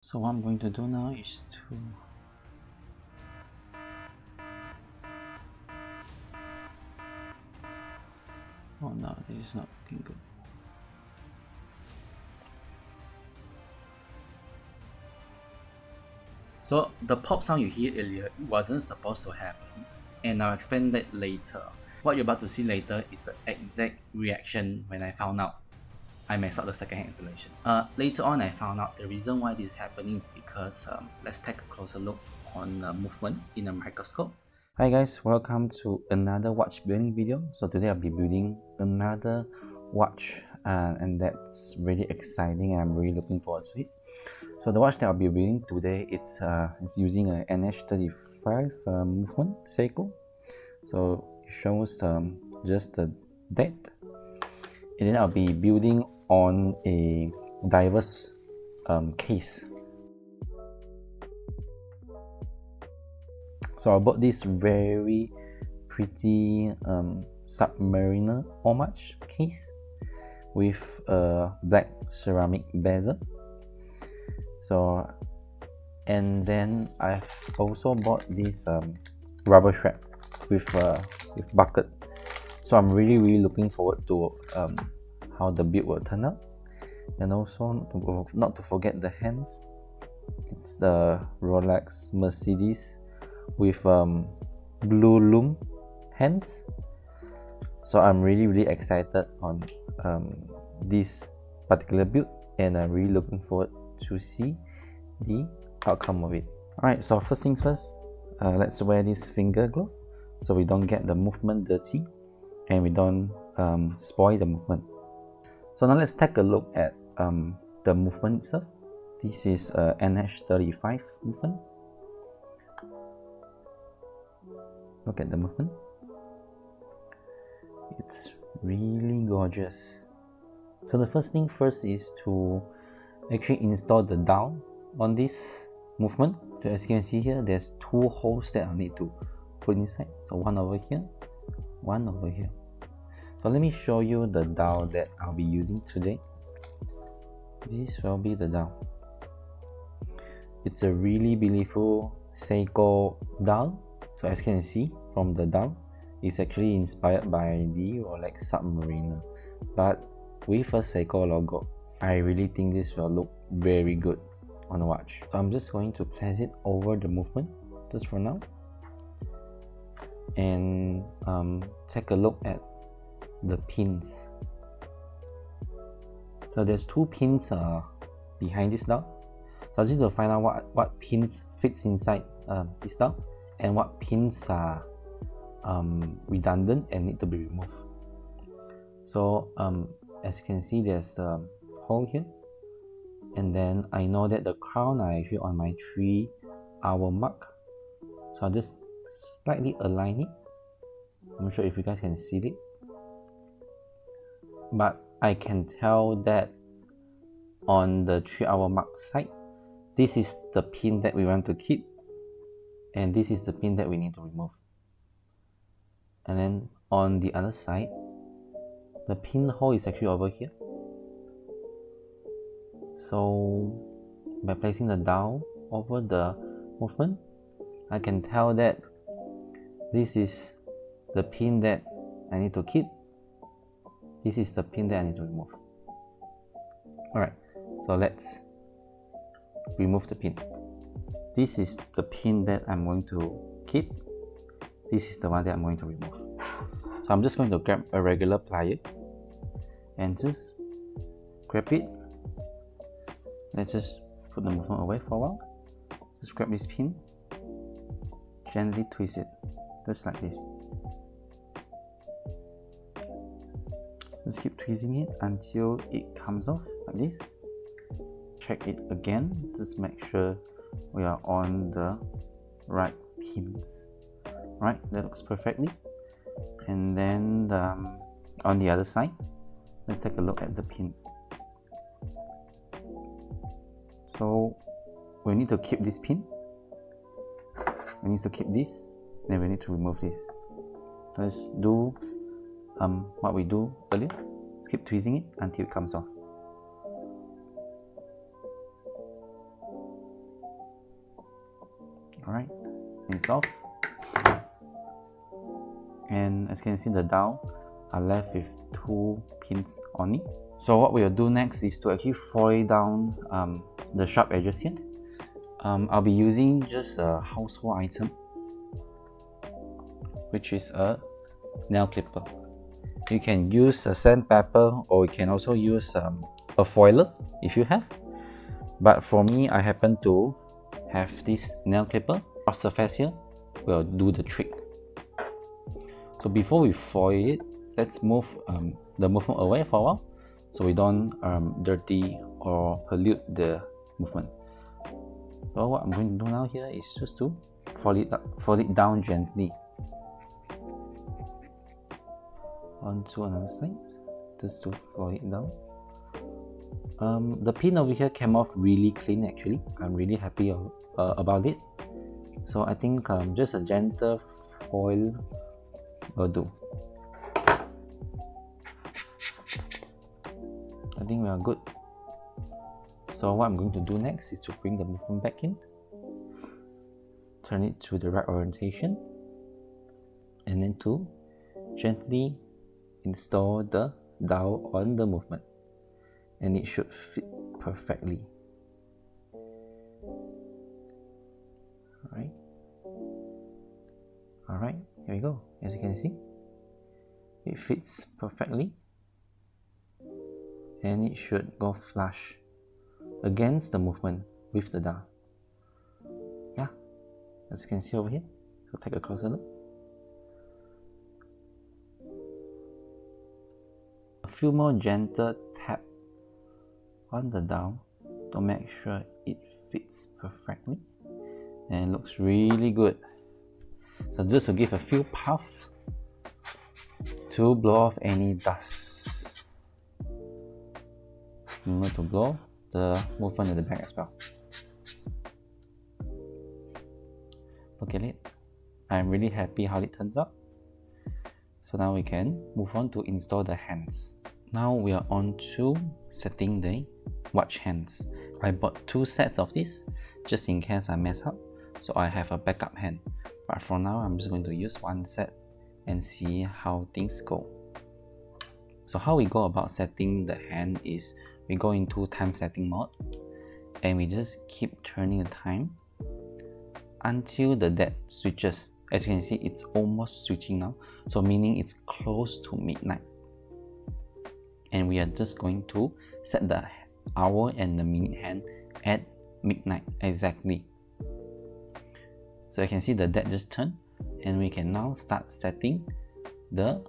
So what I'm going to do now is to oh no, this is not looking good. So the pop sound you hear earlier, it wasn't supposed to happen, and I'll explain that later. What you're about to see later is the exact reaction when I found out I messed up the second hand installation. Later on I found out the reason why this is happening is because let's take a closer look on movement in a microscope. Hi guys, welcome to another watch building video. So today I'll be building another watch and that's really exciting and I'm really looking forward to it. So the watch that I'll be building today, it's using a NH35 movement Seiko. So it shows just the date, and then I'll be building on a diverse case. So I bought this very pretty Submariner Homage case with a black ceramic bezel. So, and then I've also bought this rubber strap with bucket. So I'm really looking forward to how the build will turn out. And also not to forget the hands. It's the Rolex Mercedes with gloom hands. So I'm really excited on this particular build, and I'm really looking forward to see the outcome of it. Alright, so first things first, let's wear this finger glove so we don't get the movement dirty and we don't spoil the movement. So now let's take a look at the movement itself. This is a NH35 movement. Look at the movement. It's really gorgeous. So the first thing first is to actually install the dial on this movement. So as you can see here, there's two holes that I need to put inside. So one over here, one over here. So let me show you the dial that I'll be using today. This will be the dial. It's a really beautiful Seiko dial. So as you can see from the dial, it's actually inspired by the Rolex Submariner, but with a Seiko logo. I really think this will look very good on the watch. So I'm just going to place it over the movement just for now, and take a look at the pins. So there's two pins behind this dial. So I just need to find out what pins fits inside this dial and what pins are redundant and need to be removed. So as you can see, there's a hole here, and then I know that the crown are actually on my 3-hour mark, so I'll just slightly align it. I'm not sure if you guys can see it, but I can tell that on the 3-hour mark side, this is the pin that we want to keep, and this is the pin that we need to remove. And then on the other side, the pinhole is actually over here. So by placing the dial over the movement, I can tell that this is the pin that I need to keep. This is the pin that I need to remove. Alright, so let's remove the pin. This is the pin that I'm going to keep. This is the one that I'm going to remove. So I'm just going to grab a regular plier and just grab it. Let's just put the movement away for a while. Just grab this pin, gently twist it, just like this. Just keep twisting it until it comes off like this. Check it again, just make sure we are on the right pins. Right, that looks perfectly. And then on the other side, let's take a look at the pin. So we need to keep this pin, we need to keep this, then we need to remove this. Let's do what we do earlier. Let's keep twisting it until it comes off. Alright, it's off. And as you can see, the dial are left with 2 pins on it. So what we'll do next is to actually foil down the sharp edges here. I'll be using just a household item, which is a nail clipper. You can use a sandpaper, or you can also use a foiler if you have. But for me, I happen to have this nail clipper. Our surface here will do the trick. So before we foil it, let's move the movement away for a while, so we don't dirty or pollute the movement. So what I'm going to do now here is just to fold it down gently onto another side, just to fold it down. The pin over here came off really clean actually. I'm really happy about it. So I think just a gentle foil will do. I think we are good. So what I'm going to do next is to bring the movement back in, turn it to the right orientation, and then to gently install the dial on the movement, and it should fit perfectly. Alright, here we go. As you can see, it fits perfectly, and it should go flush against the movement with the dial. Yeah, as you can see over here. So take a closer look. A few more gentle tap on the dial to make sure it fits perfectly, and it looks really good. So just to give a few puffs to blow off any dust. Remember to blow the movement at the back as well. Look at it. I'm really happy how it turns out. So now we can move on to install the hands. Now we are on to setting the watch hands. I bought 2 sets of this just in case I mess up, so I have a backup hand. But for now, I'm just going to use 1 set and see how things go. So how we go about setting the hand is we go into time setting mode, and we just keep turning the time until the dead switches. As you can see, it's almost switching now, so meaning it's close to midnight. And we are just going to set the hour and the minute hand at midnight exactly. So you can see the dead just turned, and we can now start setting the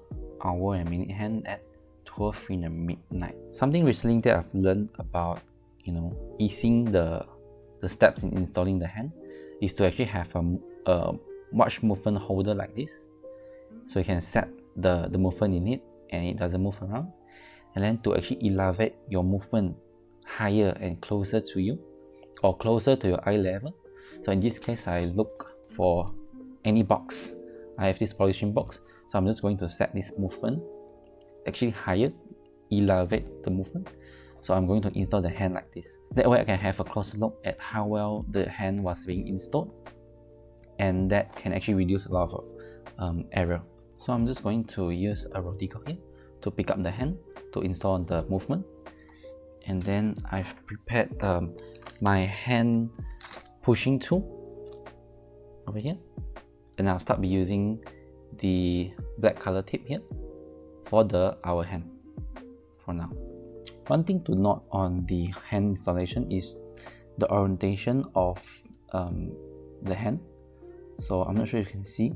hour and minute hand at 12 in the midnight. Something recently that I've learned about, easing the steps in installing the hand is to actually have a watch movement holder like this. So you can set the movement in it, and it doesn't move around. And then to actually elevate your movement higher and closer to you, or closer to your eye level. So in this case, I look for any box. I have this polishing box, so I'm just going to set this movement actually higher, elevate the movement. So I'm going to install the hand like this. That way I can have a closer look at how well the hand was being installed, and that can actually reduce a lot of error. So I'm just going to use a rotico here to pick up the hand to install the movement. And then I've prepared my hand pushing tool over here, and I'll start by using the black color tip here for the hour hand for now. One thing to note on the hand installation is the orientation of the hand. So I'm not sure if you can see,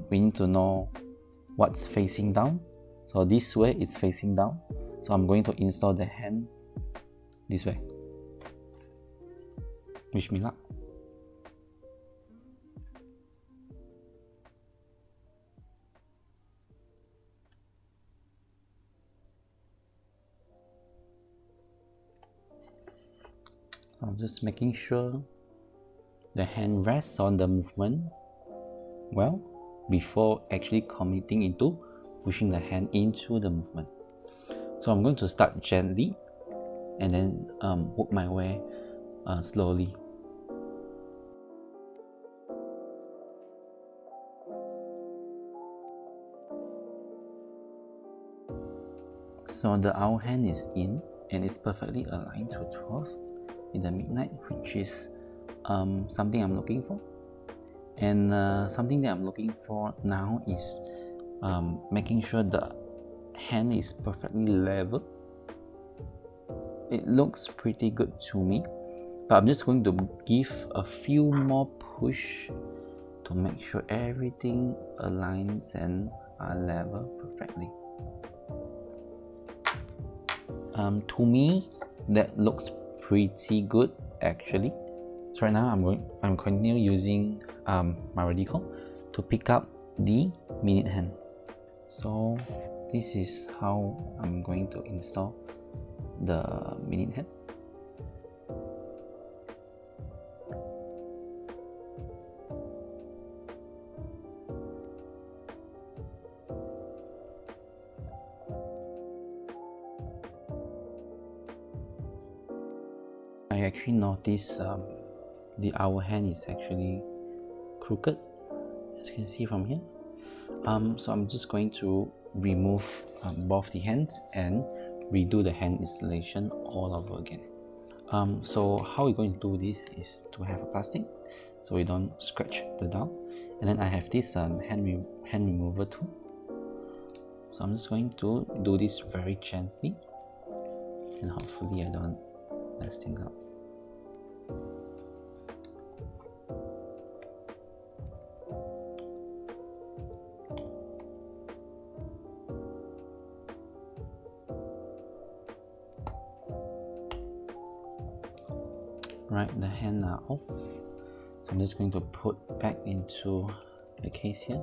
we need to know what's facing down. So this way it's facing down, so I'm going to install the hand this way. Wish me luck. So I'm just making sure the hand rests on the movement well before actually committing into pushing the hand into the movement. So I'm going to start gently and then work my way slowly. So the hour hand is in and it's perfectly aligned to 12 in the midnight, which is something I'm looking for. And something that I'm looking for now is making sure the hand is perfectly level. It looks pretty good to me, but I'm just going to give a few more push to make sure everything aligns and are level perfectly. To me, that looks pretty good actually. So right now I'm continue using my radical to pick up the minute hand. So this is how I'm going to install the minute hand. I actually noticed the hour hand is actually crooked, as you can see from here. So I'm just going to remove both the hands and redo the hand installation all over again. So how we're going to do this is to have a plastic so we don't scratch the dial, and then I have this hand remover tool. So I'm just going to do this very gently, and hopefully I don't mess things up. Right, the hand are off, so I'm just going to put back into the case here,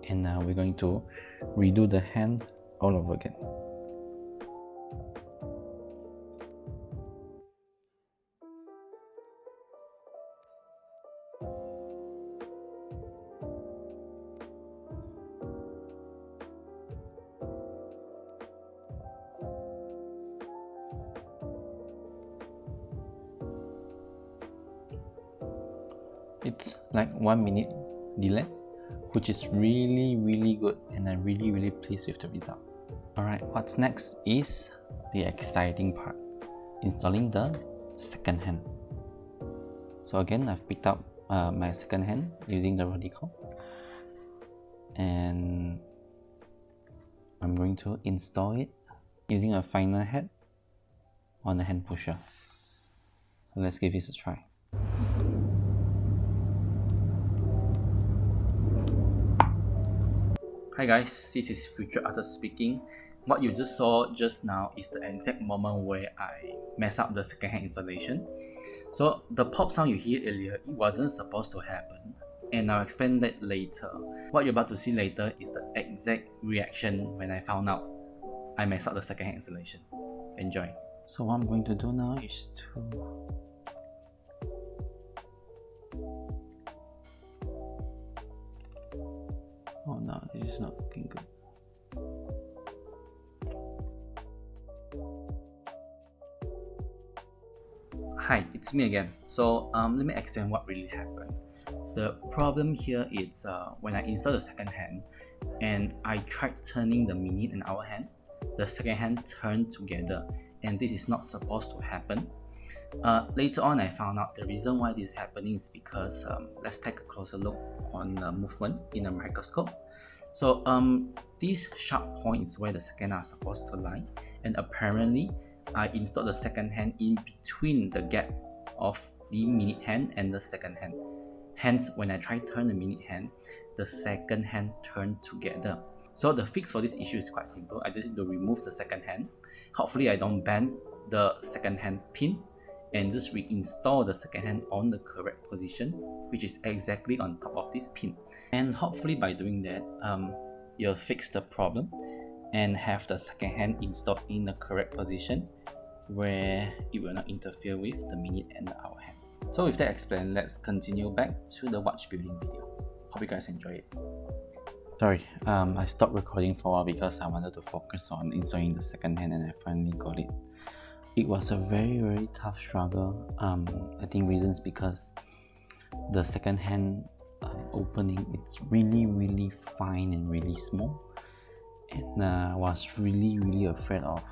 and now we're going to redo the hand all over again. It's like 1 minute delay, which is really good, and I'm really pleased with the result. Alright, what's next is the exciting part, installing the second hand. So again, I've picked up my second hand using the radical, and I'm going to install it using a finer head on the hand pusher. So let's give this a try. Hi guys, this is Future Artist speaking. What you just saw just now is the exact moment where I mess up the second hand installation. So the pop sound you hear earlier, it wasn't supposed to happen, and I'll explain that later. What you're about to see later is the exact reaction when I found out I messed up the second hand installation. Enjoy. So what I'm going to do now is to oh no, this is not looking good. Hi, it's me again. So let me explain what really happened. The problem here is when I installed the second hand and I tried turning the minute and hour hand, the second hand turned together, and this is not supposed to happen. Later on, I found out the reason why this is happening is because let's take a closer look on the movement in a microscope. So this sharp point is where the second hand are supposed to lie, and apparently I installed the second hand in between the gap of the minute hand and the second hand. Hence, when I try to turn the minute hand, the second hand turned together. So the fix for this issue is quite simple. I just need to remove the second hand. Hopefully I don't bend the second hand pin, and just reinstall the second hand on the correct position, which is exactly on top of this pin. And hopefully by doing that, you'll fix the problem and have the second hand installed in the correct position where it will not interfere with the minute and the hour hand. So with that explained, let's continue back to the watch building video. Hope you guys enjoy it. Sorry, I stopped recording for a while because I wanted to focus on installing the second hand, and I finally got it. It was a very tough struggle. I think reasons because the second hand opening. It's really fine and really small, and I was really afraid of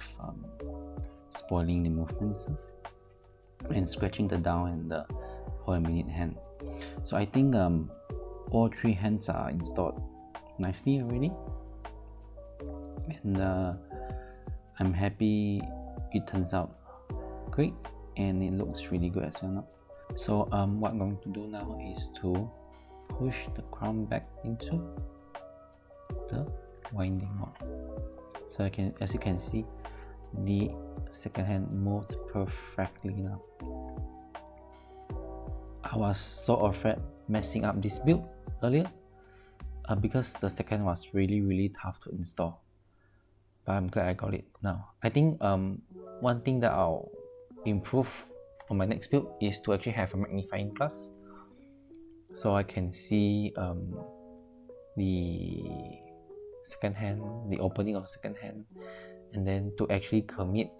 spoiling the movement itself and scratching the down and the whole minute hand. So I think all three hands are installed nicely already, and I'm happy it turns out great, and it looks really good as well now. So what I'm going to do now is to push the crown back into the winding knot. So as you can see, the second hand moves perfectly now. I was so afraid messing up this build earlier because the second was really tough to install, but I'm glad I got it now. I think one thing that I'll improve on my next build is to actually have a magnifying glass, so I can see the second hand, the opening of second hand, and then to actually commit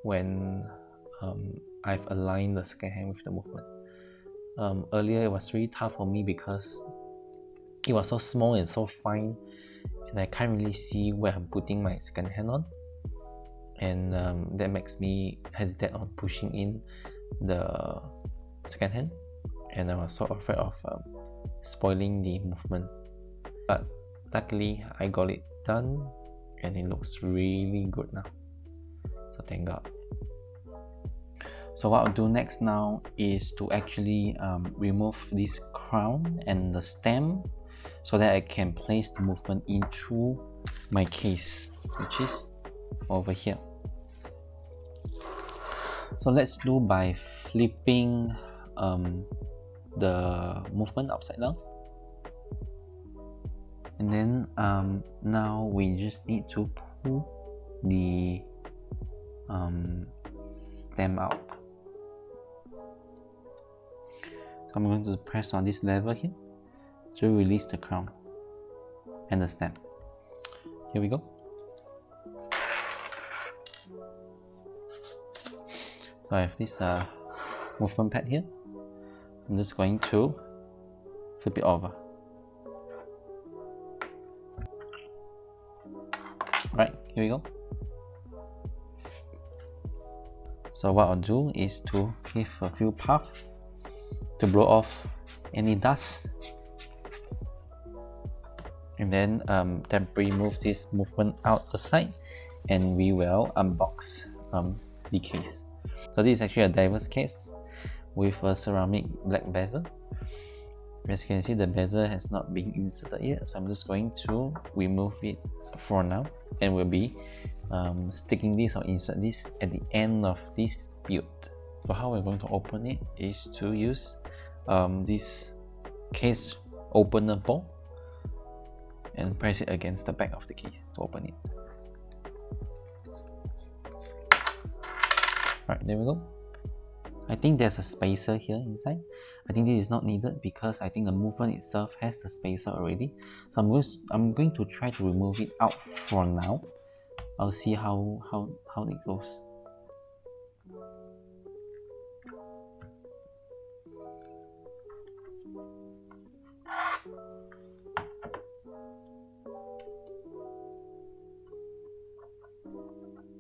when I've aligned the second hand with the movement. Earlier it was really tough for me because it was so small and so fine, and I can't really see where I'm putting my second hand on, and that makes me hesitate on pushing in the second hand, and I was so afraid of spoiling the movement. But luckily I got it done, and it looks really good now, so thank God. So what I'll do next now is to actually remove this crown and the stem so that I can place the movement into my case, which is over here. So let's do by flipping the movement upside down, and then now we just need to pull the stem out. So I'm going to press on this lever here to release the crown and the stem. Here we go. So I have this movement pad here. I'm just going to flip it over. Right, here we go. So what I'll do is to give a few puffs to blow off any dust, and then temporarily move this movement out the side, and we will unbox the case. So this is actually a diver's case with a ceramic black bezel. As you can see, the bezel has not been inserted yet, so I'm just going to remove it for now, and we'll be sticking this or insert this at the end of this build. So how we're going to open it is to use this case opener ball and press it against the back of the case to open it. Right, there we go. I think there's a spacer here inside. I think this is not needed because I think the movement itself has the spacer already. So I'm going to try to remove it out for now. I'll see how it goes.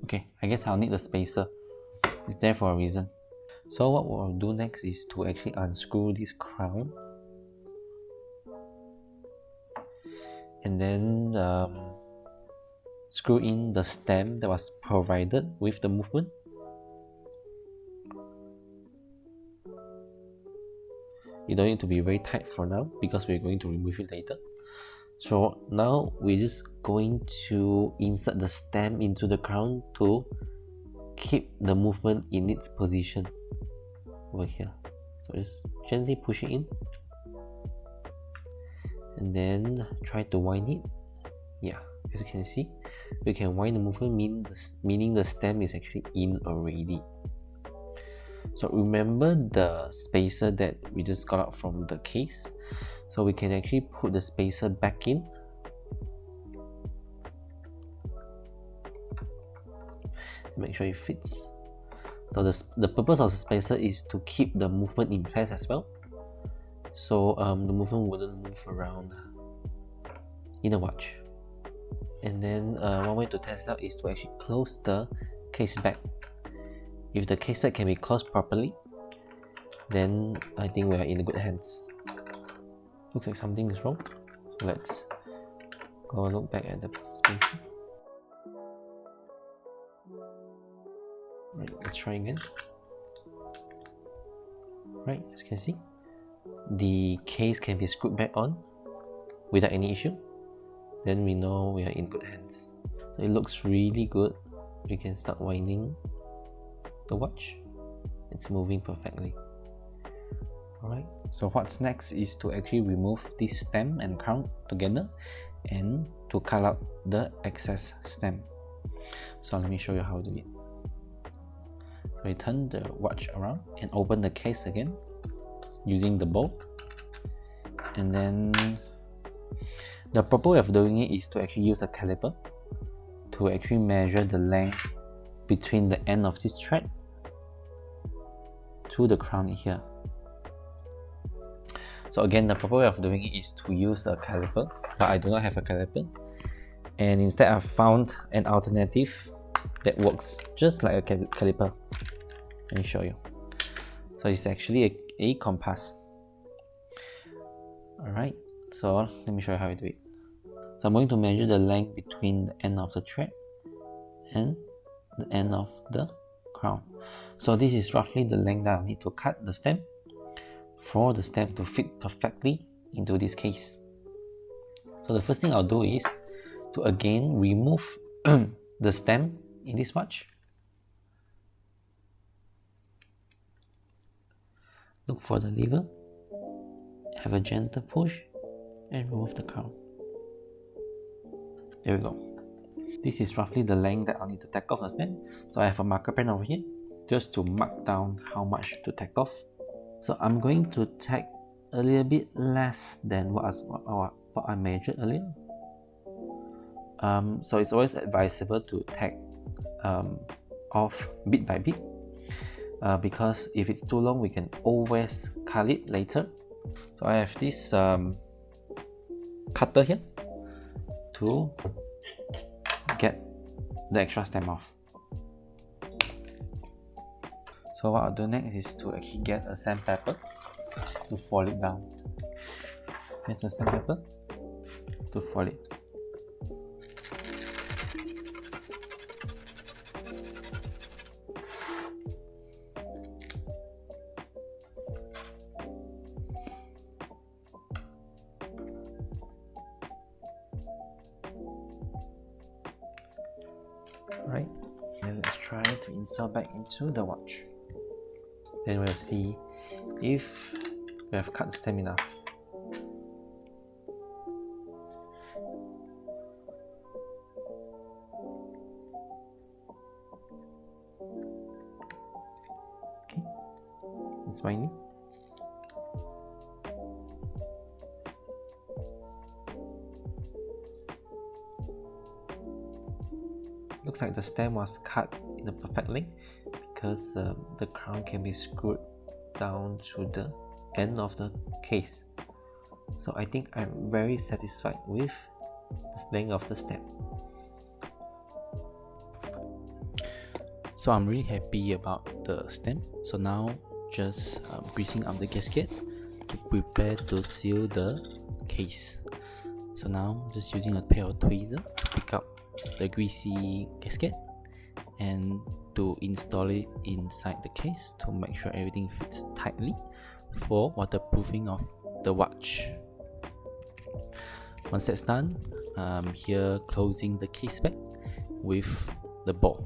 Okay, I guess I'll need the spacer. It's there for a reason. So what we'll do next is to actually unscrew this crown, and then screw in the stem that was provided with the movement. You don't need to be very tight for now because we're going to remove it later. So now we're just going to insert the stem into the crown to keep the movement in its position over here. So just gently push it in, and then try to wind it. Yeah, as you can see, we can wind the movement, meaning the stem is actually in already. So remember the spacer that we just got out from the case, so we can actually put the spacer back in. Make sure it fits. So the purpose of the spacer is to keep the movement in place as well. so the movement wouldn't move around in the watch. And then one way to test out is to actually close the case back. If the case back can be closed properly, then I think we are in good hands. Looks like something is wrong, so let's go look back at the space. Right, let's try again. Right, as you can see, the case can be screwed back on without any issue. Then we know we are in good hands. So it looks really good. We can start winding the watch. It's moving perfectly. Alright, so what's next is to actually remove this stem and crown together and to cut out the excess stem. So let me show you how to do it. We turn the watch around and open the case again using the bolt, and then the proper way of doing it is to actually use a caliper to actually measure the length between the end of this thread to the crown here. So again, the proper way of doing it is to use a caliper, but I do not have a caliper, and instead I've found an alternative that works just like a caliper. Let me show you. So it's actually a compass. Alright, so let me show you how I do it. So I'm going to measure the length between the end of the thread and the end of the crown. So this is roughly the length that I need to cut the stem for the stem to fit perfectly into this case. So the first thing I'll do is to again remove the stem in this watch. Look for the lever, have a gentle push and remove the crown. There we go. This is roughly the length that I'll need to take off the stem. So I have a marker pen over here just to mark down how much to take off. So I'm going to take a little bit less than what I measured earlier. So it's always advisable to take off bit by bit, because if it's too long we can always cut it later. So I have this cutter here to get the extra stem off. So what I'll do next is to actually get a sandpaper to fold it down. Here's a sandpaper to fold it. Right, and let's try to insert back into the watch. Then we'll see if we have cut the stem enough. Okay, it's winding. Looks like the stem was cut in a perfect length because the crown can be screwed down to the end of the case. So I think I'm very satisfied with the length of the stem. So I'm really happy about the stem. So now just greasing up the gasket to prepare to seal the case. So now just using a pair of tweezers to pick up the greasy gasket and to install it inside the case to make sure everything fits tightly for waterproofing of the watch. Once that's done, here closing the case back with the ball.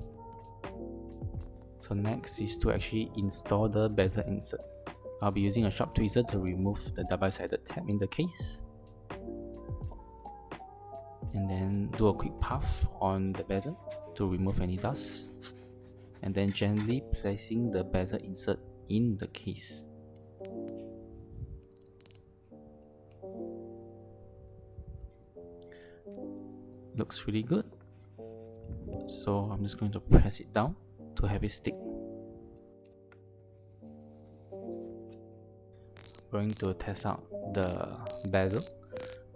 So next is to actually install the bezel insert. I'll be using a sharp tweezer to remove the double-sided tab in the case, and then do a quick puff on the bezel to remove any dust, and then gently placing the bezel insert in the case. Looks really good, so I'm just going to press it down to have it stick. going to test out the bezel.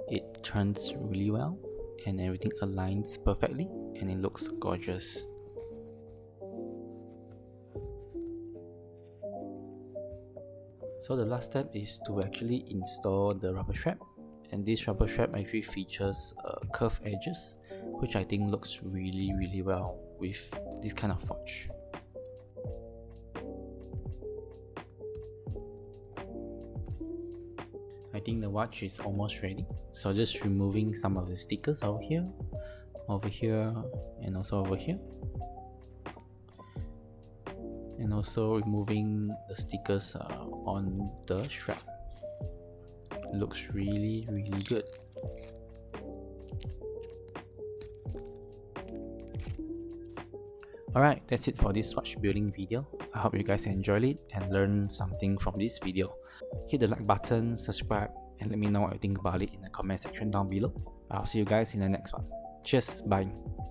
It turns really well and everything aligns perfectly and it looks gorgeous. So the last step is to actually install the rubber strap, and this rubber strap actually features curved edges, which I think looks really well with this kind of watch. I think the watch is almost ready, so just removing some of the stickers over here, and also over here, and also removing the stickers on the strap. It looks really good. Alright, that's it for this watch building video. I hope you guys enjoyed it and learned something from this video. Hit the like button, subscribe, and let me know what you think about it in the comment section down below. I'll see you guys in the next one. Cheers, bye.